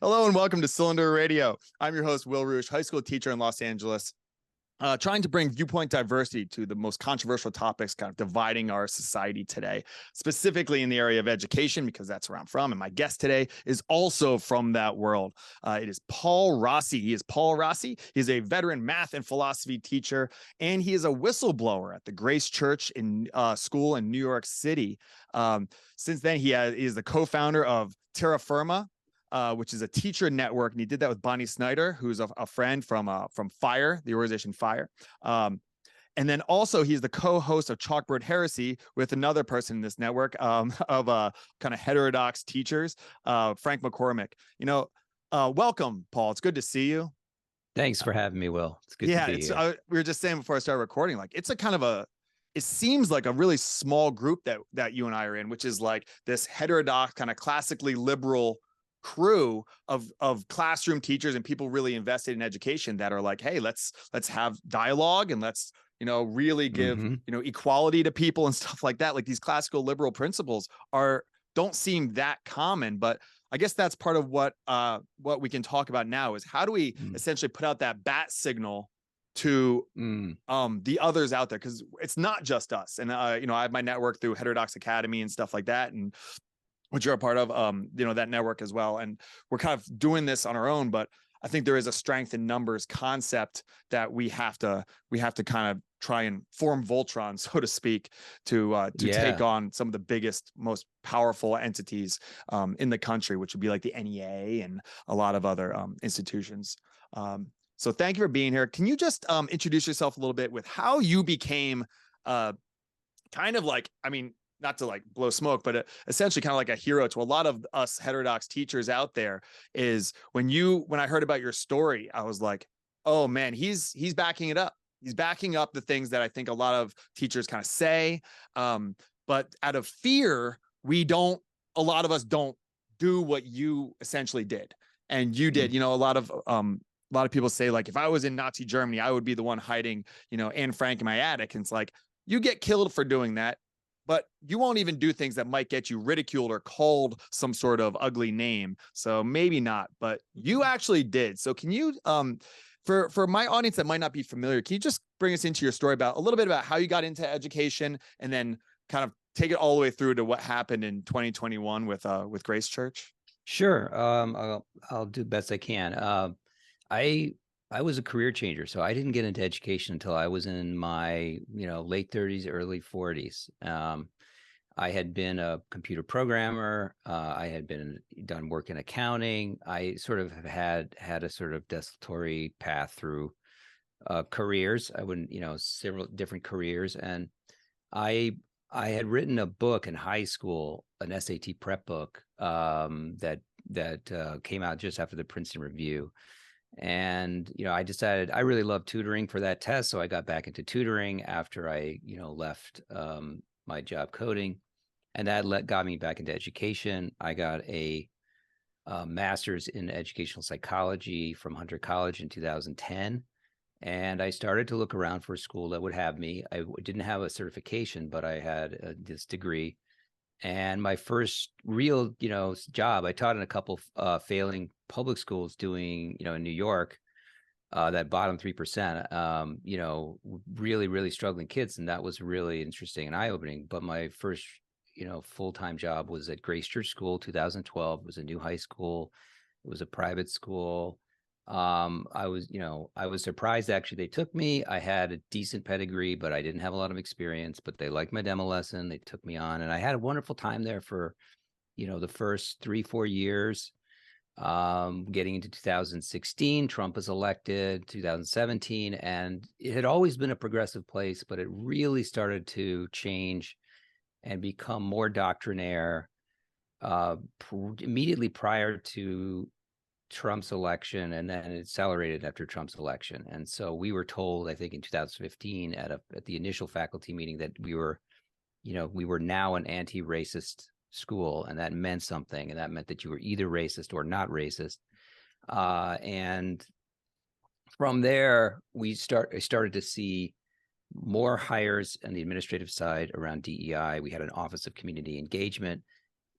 Hello and welcome to Cylinder Radio. I'm your host, Will Roosh, high school teacher in Los Angeles, trying to bring viewpoint diversity to the most controversial topics kind of dividing our society today, specifically in the area of education, because that's where I'm from. And my guest today is also from that world. It is Paul Rossi. He is Paul Rossi. He's a veteran math and philosophy teacher, and he is a whistleblower at the Gracechurch School in New York City. Since then, he is the co-founder of Terra Firma, which is a teacher network, and he did that with Bonnie Snyder, who's a friend from FIRE, the organization FIRE. And then also he's the co-host of Chalkboard Heresy with another person in this network of kind of heterodox teachers, Frank McCormick. Welcome, Paul. It's good to see you. Thanks for having me, Will. It's good to be here. We were just saying before I started recording, like it's a kind of it seems like a really small group that you and I are in, which is like this heterodox kind of classically liberal crew of classroom teachers and people really invested in education that are like, hey, let's have dialogue and let's really give equality to people and stuff like that. Like these classical liberal principles don't seem that common, but I guess that's part of what we can talk about now is how do we essentially put out that bat signal to the others out there, because it's not just us. And I have my network through Heterodox Academy and stuff like that, and which you're a part of, that network as well. And we're kind of doing this on our own, but I think there is a strength in numbers concept that we have to kind of try and form Voltron, so to speak, to take on some of the biggest, most powerful entities in the country, which would be like the NEA and a lot of other institutions. So thank you for being here. Can you just introduce yourself a little bit with how you became kind of like, I mean, not to like blow smoke, but essentially kind of like a hero to a lot of us heterodox teachers out there. Is when I heard about your story, I was like, oh man, he's backing it up. He's backing up the things that I think a lot of teachers kind of say. But out of fear, a lot of us don't do what you essentially did. And you did, a lot of people say, like, if I was in Nazi Germany, I would be the one hiding, Anne Frank in my attic. And it's like, you get killed for doing that, but you won't even do things that might get you ridiculed or called some sort of ugly name. So maybe not, but you actually did. So can you, for my audience that might not be familiar, can you just bring us into your story about a little bit about how you got into education and then kind of take it all the way through to what happened in 2021 with Gracechurch? Sure. I'll do the best I can. I was a career changer, so I didn't get into education until I was in my, late 30s, early 40s. I had been a computer programmer. I had done work in accounting. I sort of had a sort of desultory path through careers. I wouldn't, several different careers, and I had written a book in high school, an SAT prep book that came out just after the Princeton Review. And, I decided I really loved tutoring for that test. So I got back into tutoring after I, left my job coding, and that got me back into education. I got a master's in educational psychology from Hunter College in 2010. And I started to look around for a school that would have me. I didn't have a certification, but I had this degree. And my first real, job, I taught in a couple failing public schools doing, in New York, that bottom 3%, really, really struggling kids. And that was really interesting and eye-opening. But my first, full-time job was at Gracechurch School, 2012. It was a new high school. It was a private school. I was surprised actually they took me. I had a decent pedigree, but I didn't have a lot of experience, but they liked my demo lesson. They took me on, and I had a wonderful time there for, the first 3-4 years. Getting into 2016, Trump was elected, 2017, and it had always been a progressive place, but it really started to change and become more doctrinaire immediately prior to Trump's election, and then it accelerated after Trump's election. And so we were told, I think in 2015 at the initial faculty meeting, that we were now an anti-racist school, and that meant something, and that meant that you were either racist or not racist. And from there, I started to see more hires on the administrative side around DEI. We had an Office of Community Engagement.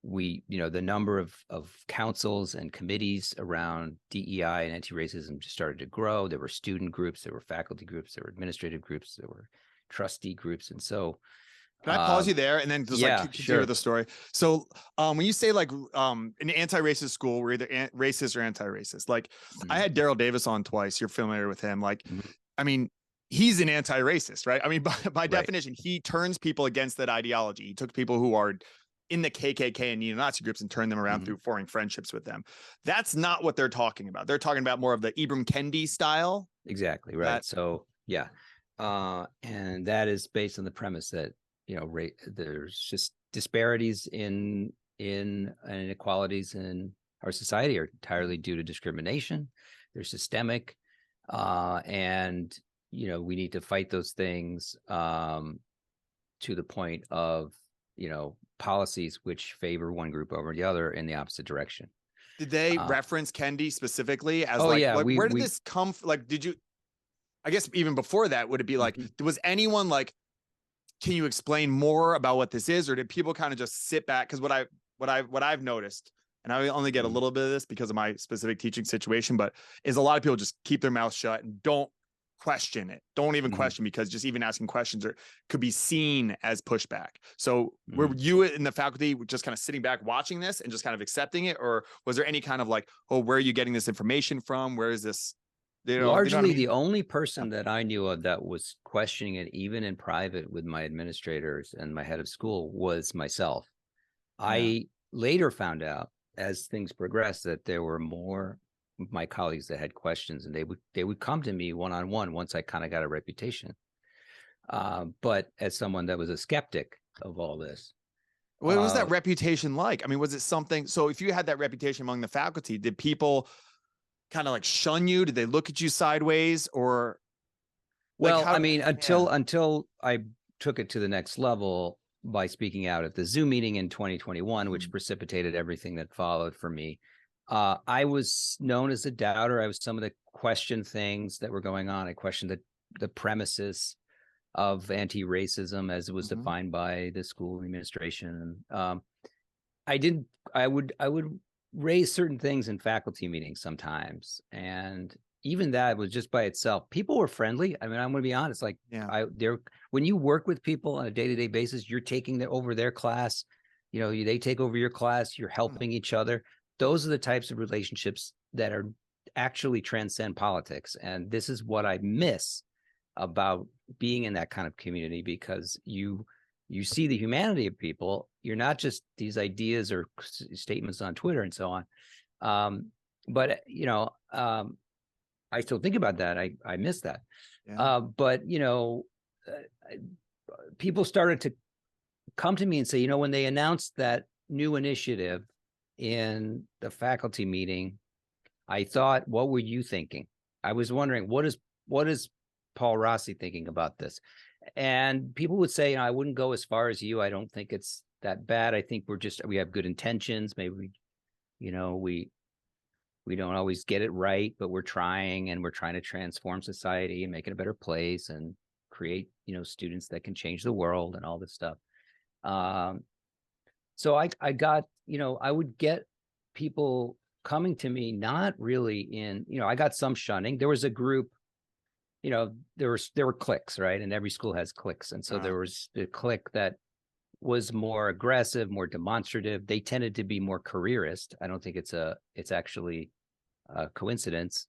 the number of councils and committees around DEI and anti-racism just started to grow. There were student groups, there were faculty groups, there were administrative groups, there were trustee groups. And so, can I pause you there and then just like yeah, continue sure. with the story? So when you say like an anti-racist school, we're either racist or anti-racist. Like I had Daryl Davis on twice. You're familiar with him. Like, I mean, he's an anti-racist, right? I mean, by definition, he turns people against that ideology. He took people who are in the KKK and neo-Nazi groups and turned them around through forming friendships with them. That's not what they're talking about. They're talking about more of the Ibram Kendi style. Exactly, right. So yeah, and that is based on the premise that there's just disparities in and inequalities in our society are entirely due to discrimination. They're systemic, and we need to fight those things to the point of policies which favor one group over the other in the opposite direction. Did they reference Kendi specifically as where did this come from? Like, did you, I guess even before that, would it be like, was anyone like, can you explain more about what this is? Or did people kind of just sit back? Because what I've noticed, and I only get a little bit of this because of my specific teaching situation, but is a lot of people just keep their mouth shut and don't question it. Don't even question, because just even asking questions could be seen as pushback. So were you in the faculty just kind of sitting back watching this and just kind of accepting it? Or was there any kind of like, oh, where are you getting this information from? Where is this? Largely, the only person that I knew of that was questioning it, even in private with my administrators and my head of school, was myself. I later found out as things progressed that there were more of my colleagues that had questions, and they would come to me one-on-one once I kind of got a reputation. But as someone that was a skeptic of all this. What was that reputation like? I mean, was it something? So if you had that reputation among the faculty, did people kind of like shun you? Did they look at you sideways? Or well, I mean, until I took it to the next level by speaking out at the Zoom meeting in 2021, which precipitated everything that followed for me. I was known as a doubter. I was someone that questioned things that were going on. I questioned the premises of anti-racism as it was defined by the school administration. And I would raise certain things in faculty meetings sometimes. And even that was just by itself. People were friendly. I mean, I'm going to be honest, like when you work with people on a day-to-day basis, you're taking over their class, they take over your class, you're helping each other. Those are the types of relationships that are actually transcend politics. And this is what I miss about being in that kind of community, because you see the humanity of people. You're not just these ideas or statements on Twitter and so on. But I still think about that. I miss that. But people started to come to me and say, when they announced that new initiative in the faculty meeting, I thought, what were you thinking? I was wondering, what is Paul Rossi thinking about this? And people would say, I wouldn't go as far as you. I don't think it's that bad. I think we have good intentions. Maybe we don't always get it right, but we're trying, and we're trying to transform society and make it a better place and create, students that can change the world and all this stuff. So I got, I would get people coming to me, not really in, I got some shunning. There was a group, there were cliques, right? And every school has cliques. And so there was a clique that was more aggressive, more demonstrative. They tended to be more careerist. I don't think it's actually a coincidence.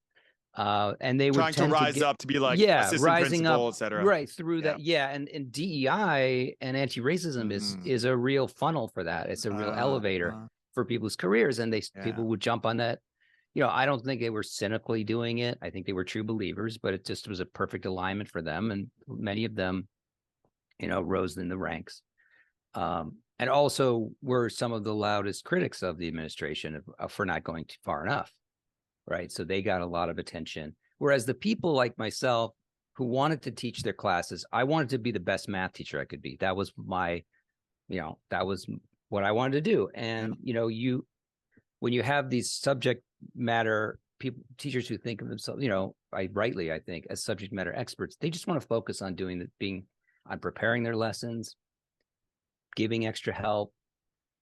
And they were trying to rise up to be like assistant rising principal, up, et cetera. Right through that. Yeah. And DEI and anti-racism is a real funnel for that. It's a real elevator for people's careers. And people would jump on that. I don't think they were cynically doing it. I think they were true believers, but it just was a perfect alignment for them. And many of them, rose in the ranks. And also were some of the loudest critics of the administration for not going too far enough. Right. So they got a lot of attention. Whereas the people like myself who wanted to teach their classes, I wanted to be the best math teacher I could be. That was that was what I wanted to do. And, when you have these subject matter teachers who think of themselves, I think as subject matter experts, they just want to focus on on preparing their lessons, giving extra help,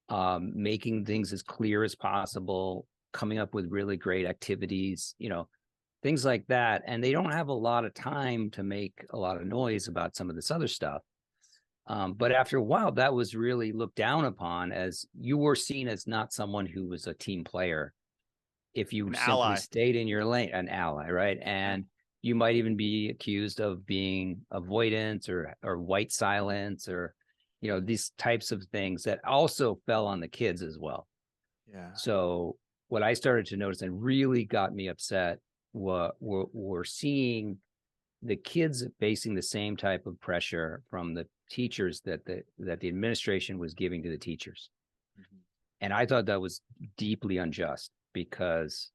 making things as clear as possible, coming up with really great activities, things like that. And they don't have a lot of time to make a lot of noise about some of this other stuff. But after a while, that was really looked down upon, as you were seen as not someone who was a team player. If you An simply ally. stayed in your lane, an ally, right? And you might even be accused of being avoidance or white silence, or these types of things that also fell on the kids as well. Yeah. So what I started to notice and really got me upset were seeing the kids facing the same type of pressure from the teachers that the administration was giving to the teachers. And I thought that was deeply unjust, because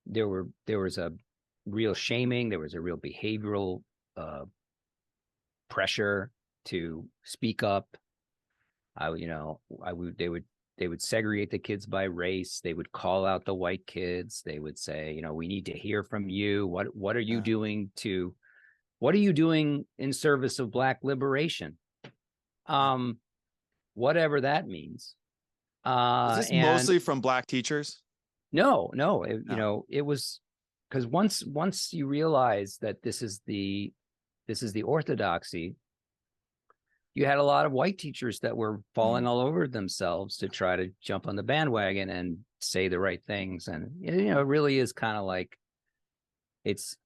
there was a real shaming, there was a real behavioral pressure to speak up. They would segregate the kids by race. They would call out the white kids. They would say, we need to hear from you. What are you doing in service of Black liberation? Whatever that means. Was this And mostly from Black teachers? no, No. it was, because once you realize that this is the orthodoxy, you had a lot of white teachers that were falling all over themselves to try to jump on the bandwagon and say the right things. And it really is kind of like, it's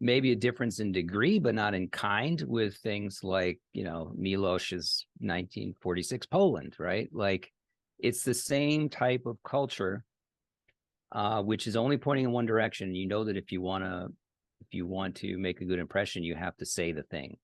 maybe a difference in degree, but not in kind, with things like, Miloš's 1946 Poland, right? Like, it's the same type of culture, which is only pointing in one direction. That if you want to make a good impression, you have to say the thing.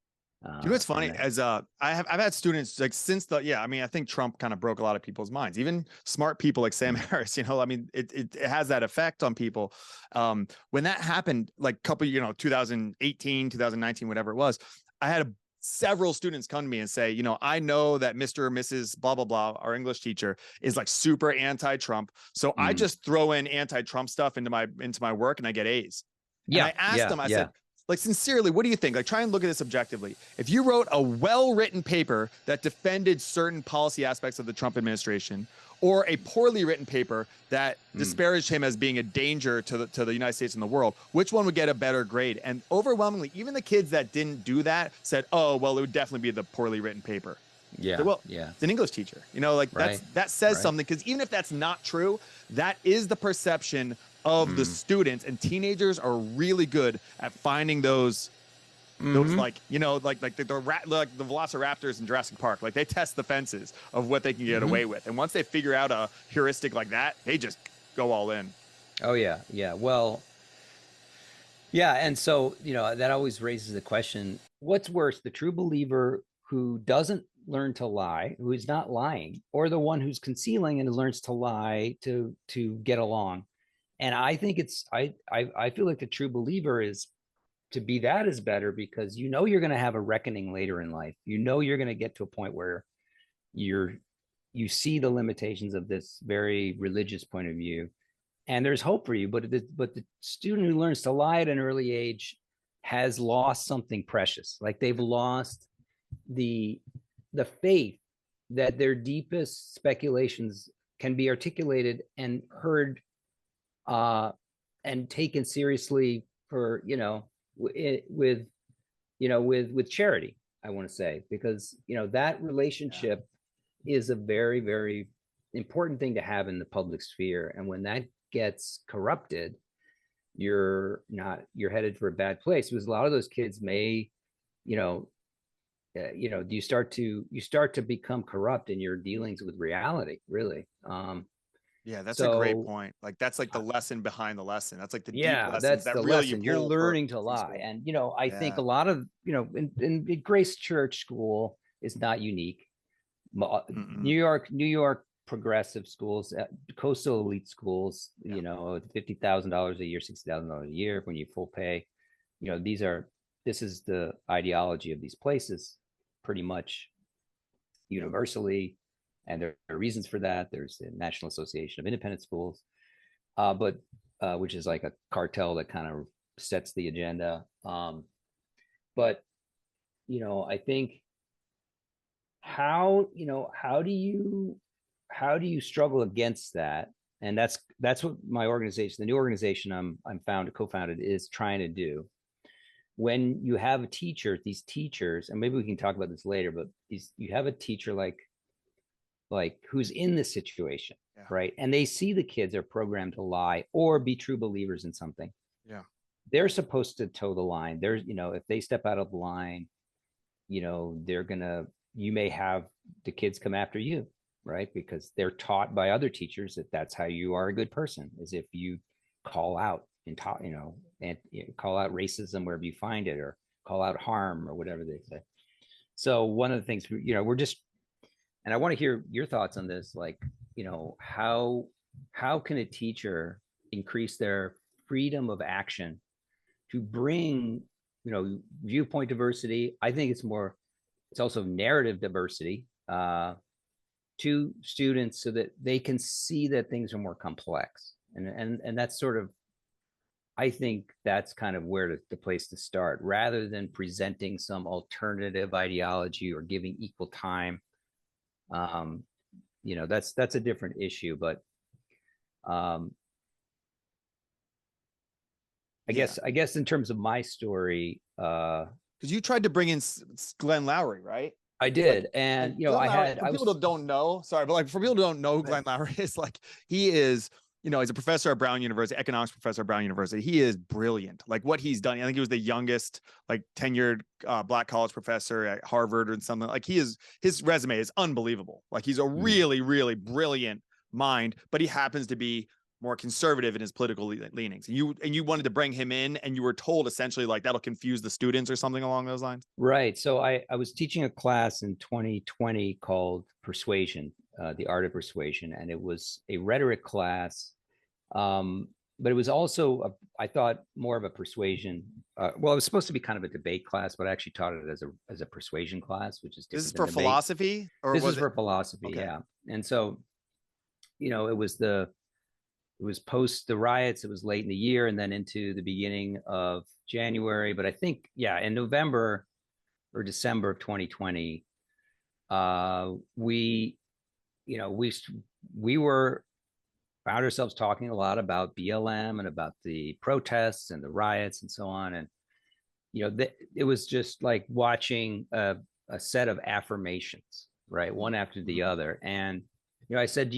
Do you know what's funny? I've had students like since I think Trump kind of broke a lot of people's minds, even smart people like Sam Harris. It has that effect on people. When that happened, like 2018, 2019, whatever it was, I had several students come to me and say, I know that Mr. or Mrs. blah blah blah, our English teacher, is like super anti-Trump, so I just throw in anti-Trump stuff into my work and I get A's. And I asked them, I said, like, sincerely, what do you think? Like, try and look at this objectively. If you wrote a well-written paper that defended certain policy aspects of the Trump administration, or a poorly written paper that disparaged him as being a danger to the United States and the world, which one would get a better grade? And overwhelmingly, even the kids that didn't do that said, oh, well, it would definitely be the poorly written paper. Yeah. Well, it's an English teacher, that says something, because even if that's not true, that is the perception of the students, and teenagers are really good at finding those like the velociraptors in Jurassic Park. Like, they test the fences of what they can get away with, and once they figure out a heuristic like that, they just go all in. Oh yeah, well, yeah. And so that always raises the question: what's worse, the true believer who doesn't learn to lie, who is not lying, or the one who's concealing and learns to lie to get along? And I think I feel like the true believer is better, because you're going to have a reckoning later in life. You're going to get to a point where you see the limitations of this very religious point of view, and there's hope for you. But the student who learns to lie at an early age has lost something precious. Like, they've lost the faith that their deepest speculations can be articulated and heard and taken seriously for with charity, I want to say, because that relationship is a very, very important thing to have in the public sphere. And when that gets corrupted, you're headed for a bad place, because a lot of those kids may you start to become corrupt in your dealings with reality, really. Yeah, that's a great point. Like, that's like the lesson behind the lesson. That's like the deep lessons that's that the really lesson. You're learning to lie. And I think a lot of in Gracechurch School is not unique. New York progressive schools, coastal elite schools, $50,000 a year, $60,000 a year when you full pay. This is the ideology of these places, pretty much universally. And there are reasons for that. There's the National Association of Independent Schools, but which is like a cartel that kind of sets the agenda. But I think how do you how do you struggle against that? And that's what my organization, the new organization I'm co-founded, is trying to do. When you have a teacher, these teachers, and maybe we can talk about this later, but you have a teacher like who's in this situation, Yeah. right? And they see the kids are programmed to lie or be true believers in something. Yeah. They're supposed to toe the line. There's, if they step out of the line, you may have the kids come after you, right? Because they're taught by other teachers that that's how you are a good person, is if you call out and talk, and call out racism wherever you find it, or call out harm, or whatever they say. So one of the things, we're just, and I want to hear your thoughts on this, like, how can a teacher increase their freedom of action to bring, viewpoint diversity? I think it's also narrative diversity to students, so that they can see that things are more complex. And that's sort of, I think that's kind of where the place to start, rather than presenting some alternative ideology or giving equal time. That's a different issue, but I guess in terms of my story, because you tried to bring in Glenn Lowry, right? I did, and for people that don't know, sorry, but like for people who don't know, Glenn Lowry is like, he is, he's a professor at Brown University, economics professor at Brown University. He is brilliant. Like what he's done, I think he was the youngest like tenured Black college professor at Harvard or something. Like his resume is unbelievable. Like he's a really, really brilliant mind, but he happens to be more conservative in his political leanings. And you wanted to bring him in, and you were told essentially like that'll confuse the students or something along those lines. Right. So I was teaching a class in 2020 called Persuasion, the Art of Persuasion, and it was a rhetoric class. But it was also, I thought, more of a persuasion. Well, it was supposed to be kind of a debate class, but I actually taught it as a persuasion class, which is different. This is for philosophy, or this is for philosophy, okay. Yeah. And so, it was post the riots. It was late in the year, and then into the beginning of January. But I think, in November or December of 2020, we were found ourselves talking a lot about BLM and about the protests and the riots and so on. And, it was just like watching a set of affirmations, right? One after the other. And, I said,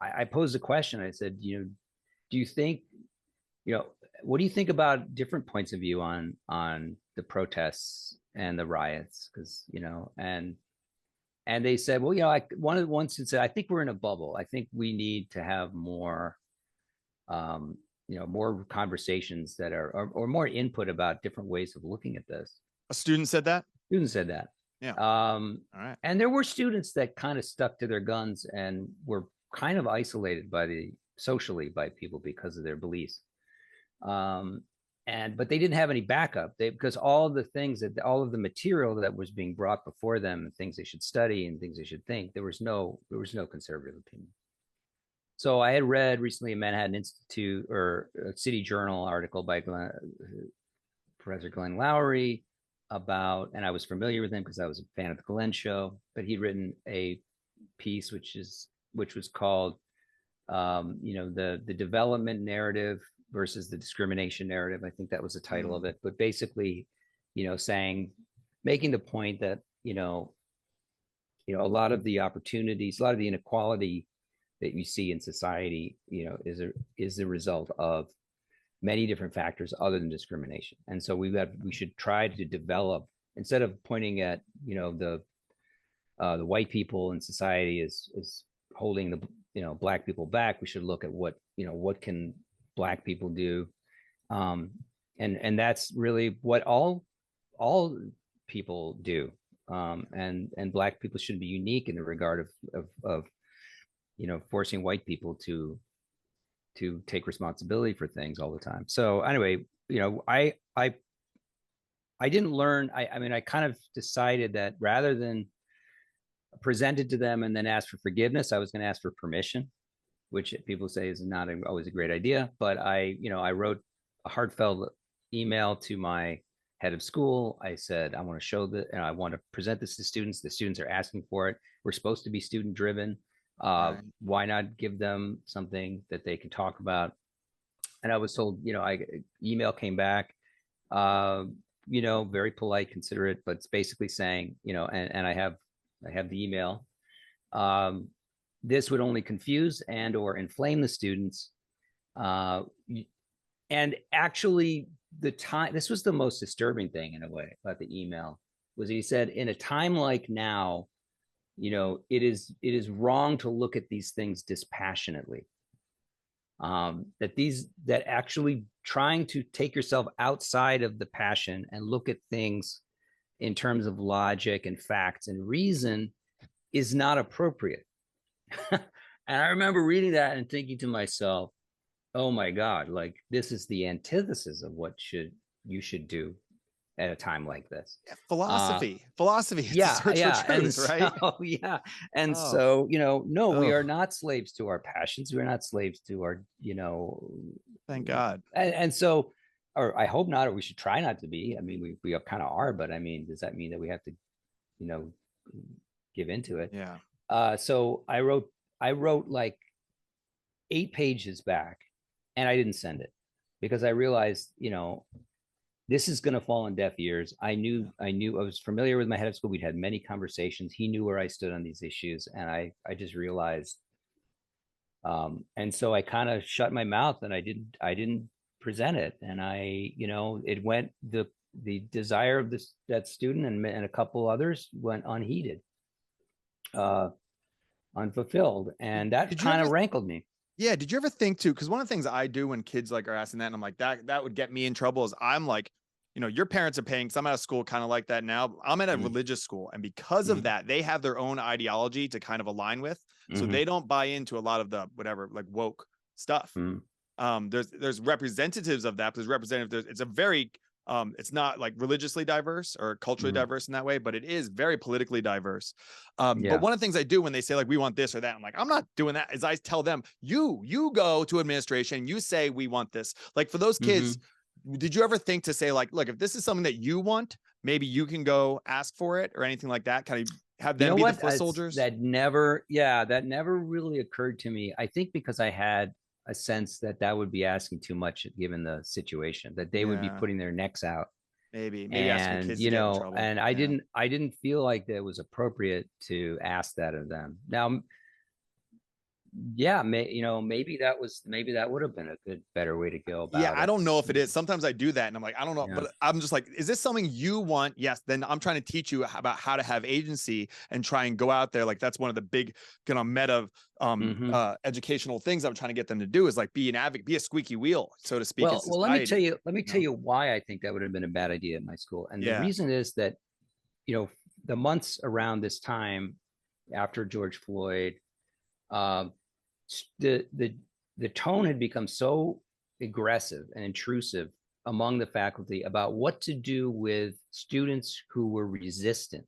I posed a question. I said, do you think, what do you think about different points of view on the protests and the riots? Because, and they said, well, one of the ones said, I think we're in a bubble. I think we need to have more, more conversations that are, or more input about different ways of looking at this. A student said that? Student said that. Yeah. All right. And there were students that kind of stuck to their guns and were kind of isolated socially by people because of their beliefs. But they didn't have any backup. Because all of the material that was being brought before them, and things they should study and things they should think, there was no conservative opinion. So I had read recently a Manhattan Institute or a City Journal article by Professor Glenn Lowry about, and I was familiar with him because I was a fan of the Glenn Show, but he'd written a piece which was called, the development narrative versus the discrimination narrative. I think that was the title of it. But basically, making the point that, a lot of the opportunities, a lot of the inequality that you see in society, is the result of many different factors other than discrimination. And so we should try to develop, instead of pointing at, the white people in society is holding the, Black people back, we should look at what can Black people do. And that's really what all people do. And Black people shouldn't be unique in the regard of forcing white people to take responsibility for things all the time. So anyway, I didn't learn. I kind of decided that rather than present it to them and then ask for forgiveness, I was going to ask for permission, which people say is not always a great idea. But I wrote a heartfelt email to my head of school. I said, I want to show that, and I want to present this to students. The students are asking for it. We're supposed to be student driven. Right. Why not give them something that they can talk about? And I was told, email came back, very polite, considerate, but it's basically saying, and I have the email. This would only confuse and or inflame the students. And actually, this was the most disturbing thing in a way about the email, was he said, in a time like now, it is wrong to look at these things dispassionately. That actually trying to take yourself outside of the passion and look at things in terms of logic and facts and reason is not appropriate. And I remember reading that and thinking to myself, oh my God, like this is the antithesis of what you should do at a time like this. Yeah, philosophy is Yeah, the search yeah. for truth, right? Yeah. And Oh, so, no, we oh, are not slaves to our passions. We're not slaves to our, thank God. and so, or I hope not, or we should try not to be. I mean, we kind of are, but I mean, does that mean that we have to, give into it? Yeah. So I wrote like 8 pages back, and I didn't send it because I realized, this is going to fall on deaf ears. I was familiar with my head of school. We'd had many conversations. He knew where I stood on these issues. And I just realized, and so I kind of shut my mouth and I didn't present it. And it went, the desire of that student and a couple others went unheeded, unfulfilled. And that kind of rankled me. Yeah. Did you ever think too? Because one of the things I do when kids like are asking that, and I'm like, that would get me in trouble, is I'm like, your parents are paying, because I'm at a school kind of like that now. I'm at a religious school. And because of that, they have their own ideology to kind of align with. So they don't buy into a lot of the whatever, like woke stuff. There's representatives of that. But there's representatives. It's a very, it's not like religiously diverse or culturally diverse in that way, but it is very politically diverse. But one of the things I do when they say like, we want this or that, I'm like, I'm not doing that, is I tell them, you go to administration, you say, we want this. Like for those kids, did you ever think to say like, look, if this is something that you want, maybe you can go ask for it or anything like that? Kind of have them be the foot soldiers? That never really occurred to me. I think because I had a sense that would be asking too much given the situation, that they would be putting their necks out. Maybe asking kids to get in trouble. And I didn't feel like that was appropriate to ask that of them. Now, maybe that would have been a better way to go about it. I don't know if it is. Sometimes I do that and I'm like, I don't know, but I'm just like, is this something you want? Yes. Then I'm trying to teach you about how to have agency and try and go out there. Like that's one of the big kind of meta educational things I'm trying to get them to do, is like be an advocate, be a squeaky wheel, so to speak. Well, let me tell you why I think that would have been a bad idea at my school. And the reason is that, the months around this time after George Floyd, the tone had become so aggressive and intrusive among the faculty about what to do with students who were resistant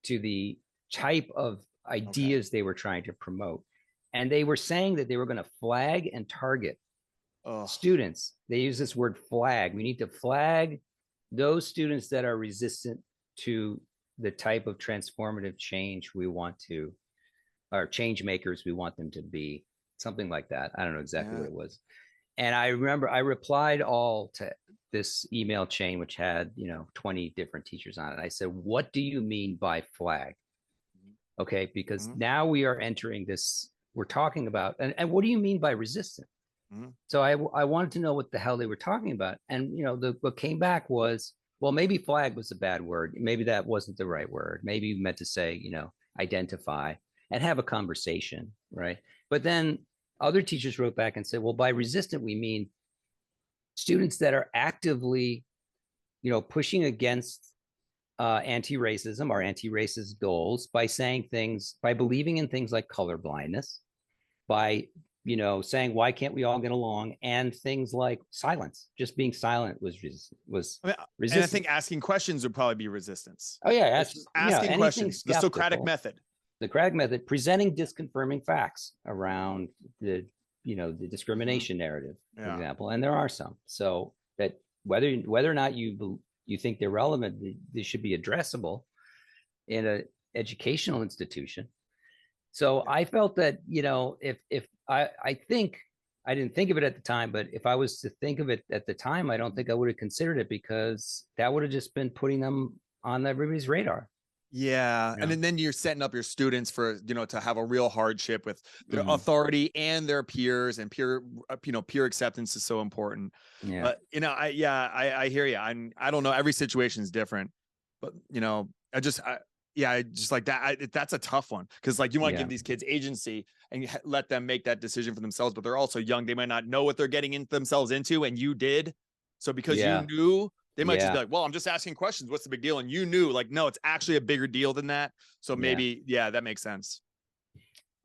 to the type of ideas they were trying to promote. And they were saying that they were going to flag and target students. They use this word flag. We need to flag those students that are resistant to the type of transformative change we want to, or change makers we want them to be, something like that. I don't know exactly what it was. And I remember I replied all to this email chain, which had, 20 different teachers on it. I said, what do you mean by flag? Okay, because now we are entering this, we're talking about, and what do you mean by resistant? So I wanted to know what the hell they were talking about. And, what came back was, well, maybe flag was a bad word. Maybe that wasn't the right word. Maybe you meant to say, identify and have a conversation, right? But then other teachers wrote back and said, well, by resistant, we mean students that are actively, pushing against anti-racism or anti-racist goals by saying things, by believing in things like colorblindness, by, saying, why can't we all get along? And things like silence, just being silent was resistance. And I think asking questions would probably be resistance. Oh yeah. Asking questions, the Socratic method. The Socratic method, presenting disconfirming facts around the discrimination narrative, for example, and there are some. So that whether or not you think they're relevant, they should be addressable in an educational institution. So I felt that, if I think I didn't think of it at the time, but if I was to think of it at the time, I don't think I would have considered it, because that would have just been putting them on everybody's radar. Yeah. You And know? then you're setting up your students for, to have a real hardship with their Mhm. authority and their peers, and peer acceptance is so important. Yeah. But, I hear you. I don't know. Every situation is different, but, I just like that. That's a tough one. Cause like you want to Yeah. give these kids agency and let them make that decision for themselves, but they're also young. They might not know what they're getting into themselves into. And you did. So because you Yeah. knew, they might just be Yeah. like, well, I'm just asking questions. What's the big deal? And you knew, like, no, it's actually a bigger deal than that. So Yeah. maybe, yeah, that makes sense.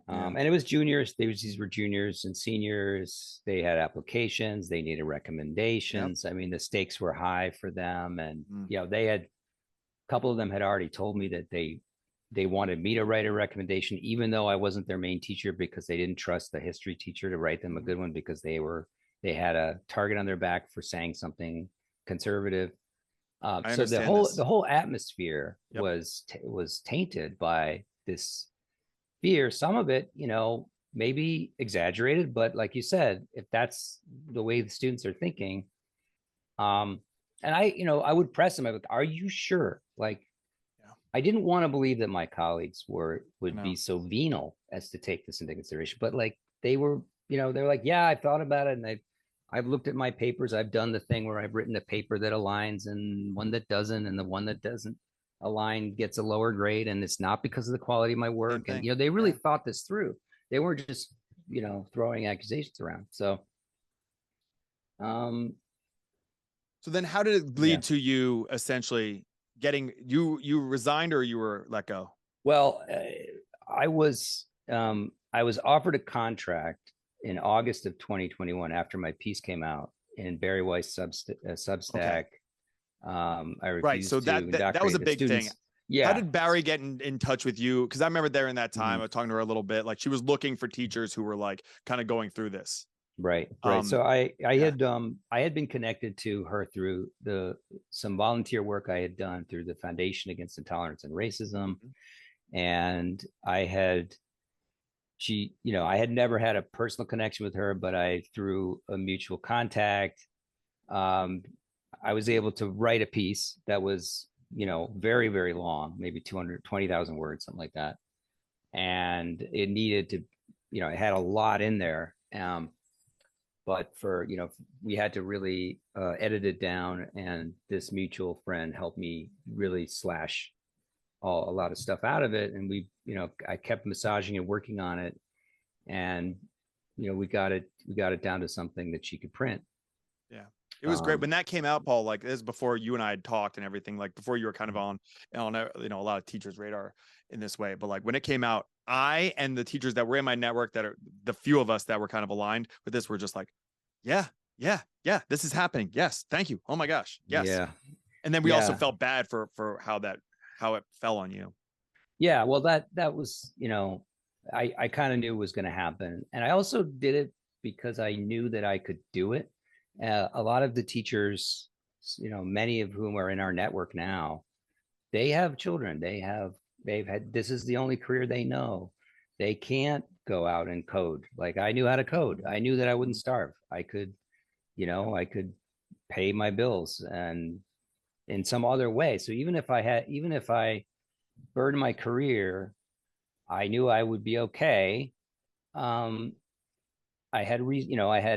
Yeah. And it was juniors. These were juniors and seniors. They had applications. They needed Yep. recommendations. I mean, the stakes were high for them, and Mm, they had, a couple of them had already told me that they wanted me to write a recommendation, even though I wasn't their main teacher, because they didn't trust the history teacher to write them a mhm. good one, because they had a target on their back for saying something conservative. I So the understand whole this. the whole atmosphere Yep. was tainted by this fear. Some of it, maybe exaggerated, but like you said, if that's the way the students are thinking, um, and I would press them. I would, are you sure? Like, Yeah. I didn't want to believe that my colleagues I would be know. so venal as to take this into consideration, but like they were, they're like, yeah, I thought about it, and I've looked at my papers. I've done the thing where I've written a paper that aligns and one that doesn't, and the one that doesn't align gets a lower grade, and it's not because of the quality of my Same work. And thing. they really Yeah. thought this through. They weren't just throwing accusations around. So um, So then how did it yeah. lead to you essentially getting you resigned or you were let go? Well, I was offered a contract in August of 2021 after my piece came out in Barry Weiss Okay. Substack. I Right. So refused to that was a indoctrinate the big thing. students. How Yeah, did Barry get in touch with you? Because I remember there in that time, I mhm, was talking to her a little bit. Like she was looking for teachers who were like kind of going through this. right, right. Um, So yeah. I had been connected to her through the some volunteer work I had done through the Foundation Against Intolerance and Racism, Mhm. and I had never had a personal connection with her, but I, through a mutual contact, um, I was able to write a piece that was, very, very long, maybe 220,000 words, something like that. And it needed to, it had a lot in there. But we had to really edit it down. And this mutual friend helped me really slash a lot of stuff out of it. And I kept massaging and working on it. And, we got it down to something that she could print. Yeah. It was great Um, when that came out, Paul. Like this is before you and I had talked and everything. Like before you were kind of on a lot of teachers' radar in this way. But like when it came out, I and the teachers that were in my network, that are the few of us that were kind of aligned with this, were just like, yeah, yeah, yeah, this is happening. Yes, thank you. Oh my gosh, yes. yeah. And then we also Yeah. felt bad for how it fell on you. Yeah. Well, that was, I kind of knew it was going to happen. And I also did it because I knew that I could do it. A lot of the teachers, many of whom are in our network now, they have children. This is the only career they know. They can't go out and code. Like I knew how to code. I knew that I wouldn't starve. I could pay my bills and in some other way. So even if I burned my career, I knew I would be okay. Um, I had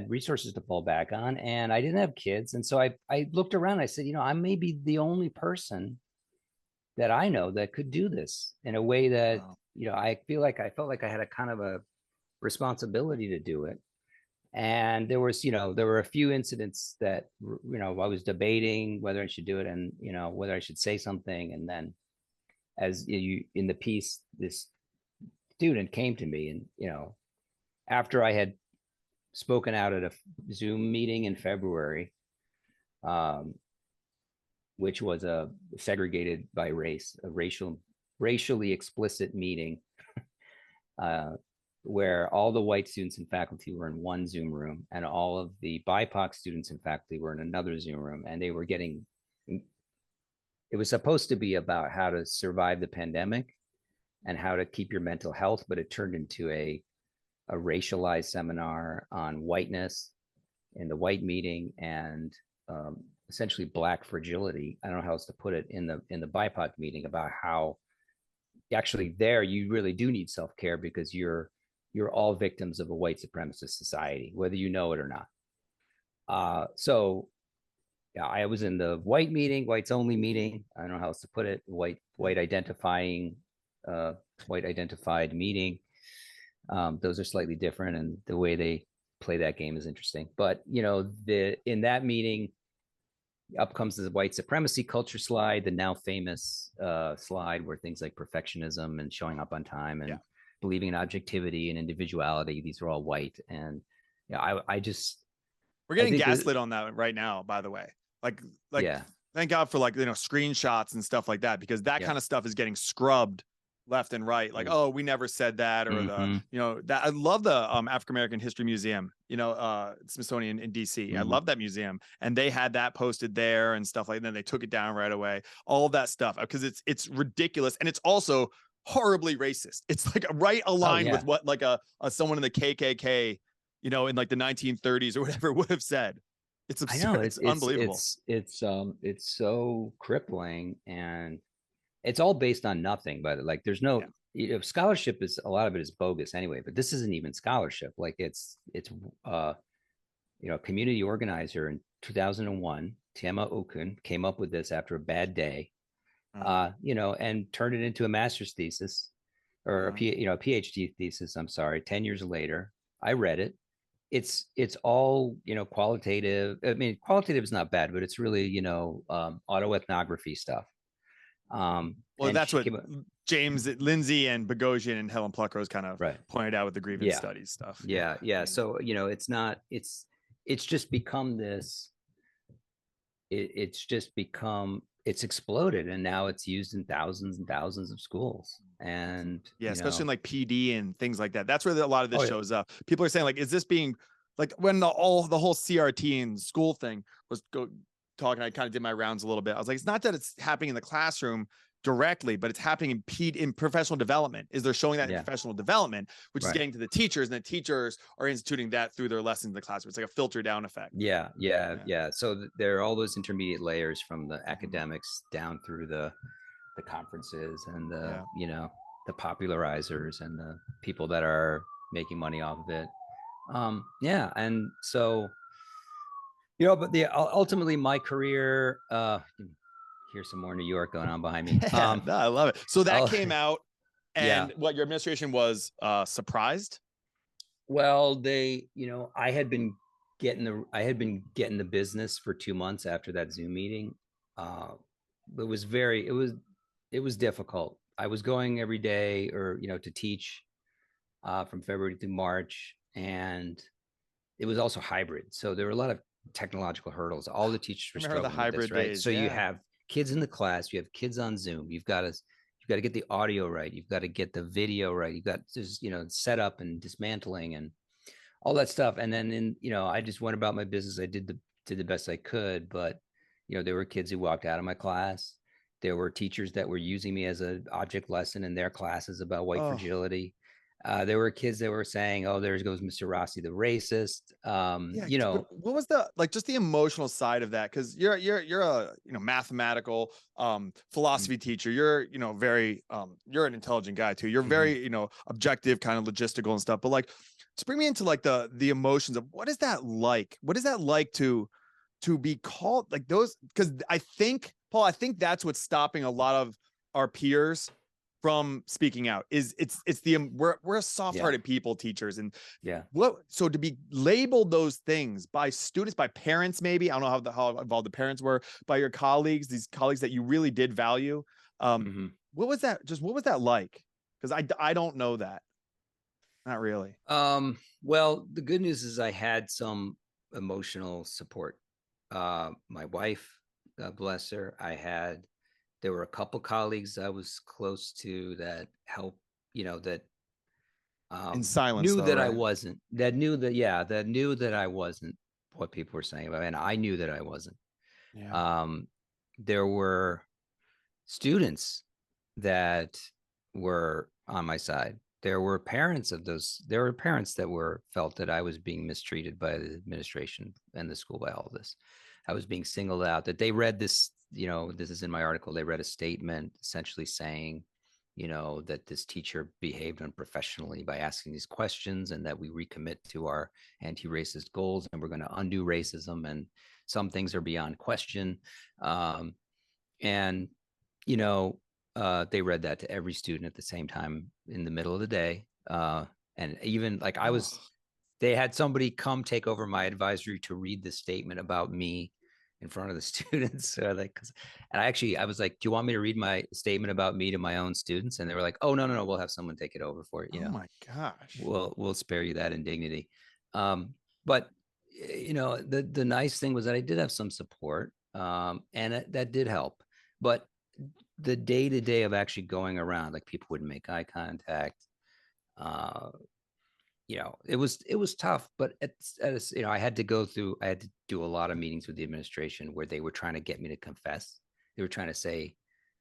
resources to fall back on, and I didn't have kids, and so I looked around. I said, I may be the only person that I know that could do this in a way that Wow. I felt like I had a kind of a responsibility to do it. And there were a few incidents that I was debating whether I should do it, and whether I should say something, and then as you in the piece, this student came to me, and after I had spoken out at a Zoom meeting in February, um, which was a segregated by race, racially explicit meeting, uh, where all the white students and faculty were in one Zoom room, and all of the BIPOC students and faculty were in another Zoom room, and they were it was supposed to be about how to survive the pandemic. and how to keep your mental health, but it turned into a racialized seminar on whiteness in the white meeting, and essentially Black fragility. I don't know how else to put it, in the BIPOC meeting, about how actually there you really do need self-care, because you're all victims of a white supremacist society, whether you know it or not. So yeah, I was in the white meeting, whites only meeting. I don't know how else to put it. White identifying, white identified meeting. Those are slightly different, and the way they play that game is interesting. But in that meeting, up comes the white supremacy culture slide, the now famous slide where things like perfectionism and showing up on time and believing in objectivity and individuality, these are all white. And I just, we're getting gaslit on that right now, by the way. Like yeah. Thank God for screenshots and stuff like that, because that kind of stuff is getting scrubbed left and right. Like, oh, we never said that, or that. I love the African American History Museum, Smithsonian in DC. I love that museum, and they had that posted there and stuff like that. And then they took it down right away. All of that stuff, because it's ridiculous, and it's also horribly racist. It's like right aligned with what like a someone in the KKK, in like the 1930s or whatever would have said. It's absurd. I know, it's unbelievable. It's so crippling, and it's all based on nothing. But like, there's no scholarship, is a lot of it is bogus anyway. But this isn't even scholarship. Like it's community organizer in 2001, Tema Okun, came up with this after a bad day, and turned it into a master's thesis, or a PhD thesis. I'm sorry, 10 years later, I read it. It's all qualitative. I mean, qualitative is not bad, but it's really autoethnography stuff. Well, that's what James Lindsay and Boghossian and Helen Pluckrose kind of pointed out with the grievance studies stuff. Yeah. So it's not. It's just become this. It's exploded, and now it's used in thousands and thousands of schools. And especially in like PD and things like that. That's where a lot of this shows up. People are saying, like, is this being like, when the whole CRT and school thing was talking, I kind of did my rounds a little bit. I was like, it's not that it's happening in the classroom directly, but it's happening in professional development. Is they're showing that in professional development, which is getting to the teachers, and the teachers are instituting that through their lessons in the classroom. It's like a filter down effect. Yeah. So there are all those intermediate layers, from the academics down through the conferences, and the popularizers, and the people that are making money off of it. And so but ultimately my career, here's some more New York going on behind me. No, I love it. So that came out, and what, your administration was surprised? Well, they, I had been getting the business for 2 months after that Zoom meeting. It was difficult. I was going every day, or to teach from February to March, and it was also hybrid. So there were a lot of technological hurdles. All the teachers were struggling with hybrid this, right? Days, so you have kids in the class, you have kids on Zoom. You've got to get the audio right. You've got to get the video right. You've got just set up and dismantling and all that stuff. And then I just went about my business. I did the best I could, but there were kids who walked out of my class. There were teachers that were using me as an object lesson in their classes about white fragility. There were kids that were saying, "Oh, there goes Mr. Rossi, the racist." What was just the emotional side of that? Because you're a mathematical philosophy teacher. You're very you're an intelligent guy too. You're very objective, kind of logistical and stuff. But like, just bring me into like the emotions of what is that like? What is that like to be called like those? Because I think, Paul, that's what's stopping a lot of our peers from speaking out. Is it's we're a soft-hearted people, teachers, and so to be labeled those things by students, by parents, maybe, I don't know how involved the parents were, by your colleagues, these colleagues that you really did value. What was that like? Because I don't know that. Not really. Well, the good news is I had some emotional support. My wife, God bless her, there were a couple colleagues I was close to that helped, that in silence knew that I wasn't, that knew that I wasn't what people were saying about me, and I knew that I wasn't. There were students that were on my side. There were parents that felt that I was being mistreated by the administration and the school by all of this. I was being singled out, that they read this, this is in my article. They read a statement essentially saying, that this teacher behaved unprofessionally by asking these questions, and that we recommit to our anti-racist goals and we're going to undo racism, and some things are beyond question. And, you know, they read that to every student at the same time in the middle of the day. And even like they had somebody come take over my advisory to read the statement about me in front of the students. I was like, do you want me to read my statement about me to my own students? And they were like, oh, no, we'll have someone take it over for it. Oh my gosh. We'll spare you that indignity. But the nice thing was that I did have some support, and that did help. But the day-to-day of actually going around, like, people wouldn't make eye contact. It was tough, but I had to do a lot of meetings with the administration where they were trying to get me to confess. They were trying to say,